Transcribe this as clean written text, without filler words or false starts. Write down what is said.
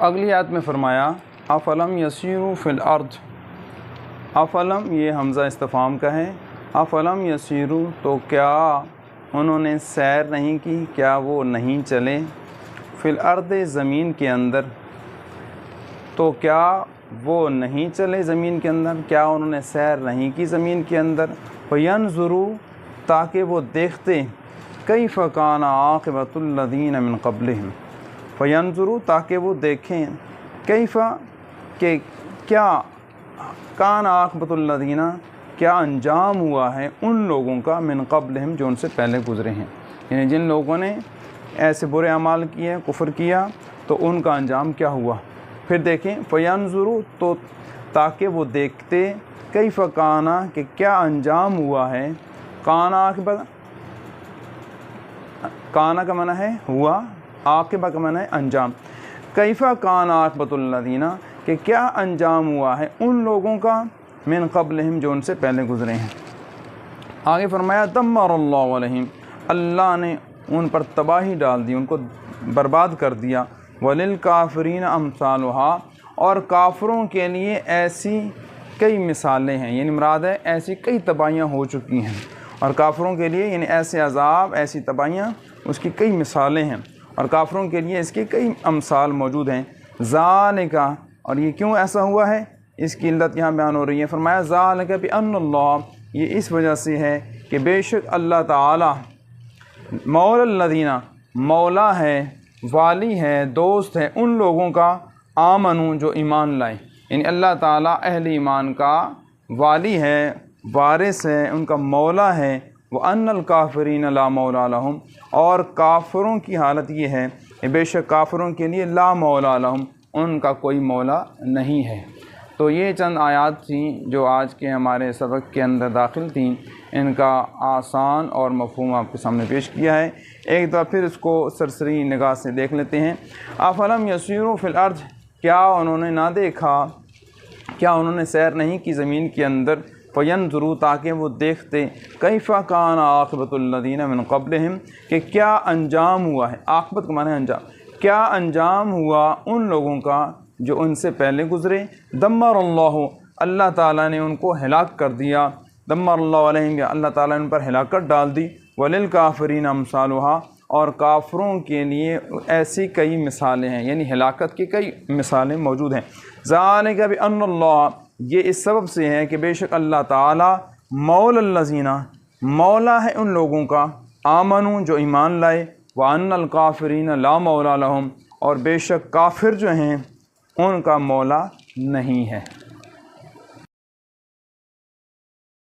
اگلی آیت میں فرمایا افلم یسیروا فی الارض، افلم یہ حمزہ استفہام کا ہے، افلم یسیروا تو کیا انہوں نے سیر نہیں کی، کیا وہ نہیں چلے، فی الارض زمین کے اندر، تو کیا وہ نہیں چلے زمین کے اندر، کیا انہوں نے سیر نہیں کی زمین کے اندر، فینظروا تاکہ وہ دیکھتے، کیف کان عاقبۃ الذین من قبلہم، فینظروا تاکہ وہ دیکھیں، کیف کہ کیا، کان عاقبۃ الذین کیا انجام ہوا ہے ان لوگوں کا، من قبلہم جو ان سے پہلے گزرے ہیں، یعنی جن لوگوں نے ایسے برے اعمال کیے، کفر کیا، تو ان کا انجام کیا ہوا۔ پھر دیکھیں فینظروا تو تاکہ وہ دیکھتے، کیف کانا کہ کیا انجام ہوا ہے، کانا عاقبہ، کانا کا معنی ہے ہوا، عاقبہ کا معنی ہے انجام، کیف کانا عاقبۃ الذین کہ کیا انجام ہوا ہے ان لوگوں کا، من قبلہم جو ان سے پہلے گزرے ہیں۔ آگے فرمایا دمر اللہ علیہم، اللہ نے ان پر تباہی ڈال دی، ان کو برباد کر دیا، وللکافرین امثالھا اور کافروں کے لیے ایسی کئی مثالیں ہیں، یعنی مراد ہے ایسی کئی تباہیاں ہو چکی ہیں، اور کافروں کے لیے یعنی ایسے عذاب، ایسی تباہیاں، اس کی کئی مثالیں ہیں، اور کافروں کے لیے اس کی کئی امثال موجود ہیں۔ ذالک، اور یہ کیوں ایسا ہوا ہے، اس کی علت یہاں بیان ہو رہی ہے، فرمایا ذالک بان اللہ، یہ اس وجہ سے ہے کہ بے شک اللہ تعالی مولا الذین، مولا ہے، والی ہے، دوست ہے ان لوگوں کا، آمنو جو ایمان لائے، یعنی اللہ تعالیٰ اہل ایمان کا والی ہے، وارث ہے، ان کا مولا ہے، وَأَنَّ الْكَافِرِينَ لَا مَوْلَى لَهُمْ، اور کافروں کی حالت یہ ہے کہ بے شک کافروں کے لیے لا مولا لہم، ان کا کوئی مولا نہیں ہے۔ تو یہ چند آیات تھیں جو آج کے ہمارے سبق کے اندر داخل تھیں، ان کا آسان اور مفہوم آپ کے سامنے پیش کیا ہے۔ ایک دفعہ پھر اس کو سرسری نگاہ سے دیکھ لیتے ہیں۔ افلم یسیروا فی الارض، کیا انہوں نے نہ دیکھا، کیا انہوں نے سیر نہیں کی زمین کے اندر، فینظروا تاکہ وہ دیکھتے، کیف کان عاقبۃ الذین من قبلہم کہ کیا انجام ہوا ہے، عاقبت کا معنی ہے انجام، کیا انجام ہوا ان لوگوں کا جو ان سے پہلے گزرے، دمر اللہ، اللہ تعالیٰ نے ان کو ہلاک کر دیا، دمر اللہ علیہم، اللہ تعالیٰ نے ان پر ہلاکت ڈال دی، وللکافرین امثالھا اور کافروں کے لیے ایسی کئی مثالیں ہیں، یعنی ہلاکت کی کئی مثالیں موجود ہیں۔ ذالک بان اللہ، یہ اس سبب سے ہے کہ بے شک اللہ تعالیٰ مولا الذین، مولا ہے ان لوگوں کا، آمنو جو ایمان لائے، وَأَنَّ الْكَافِرِينَ لَا مَوْلَى لَهُمْ اور بے شک کافر جو ہیں ان کا مولا نہیں ہے۔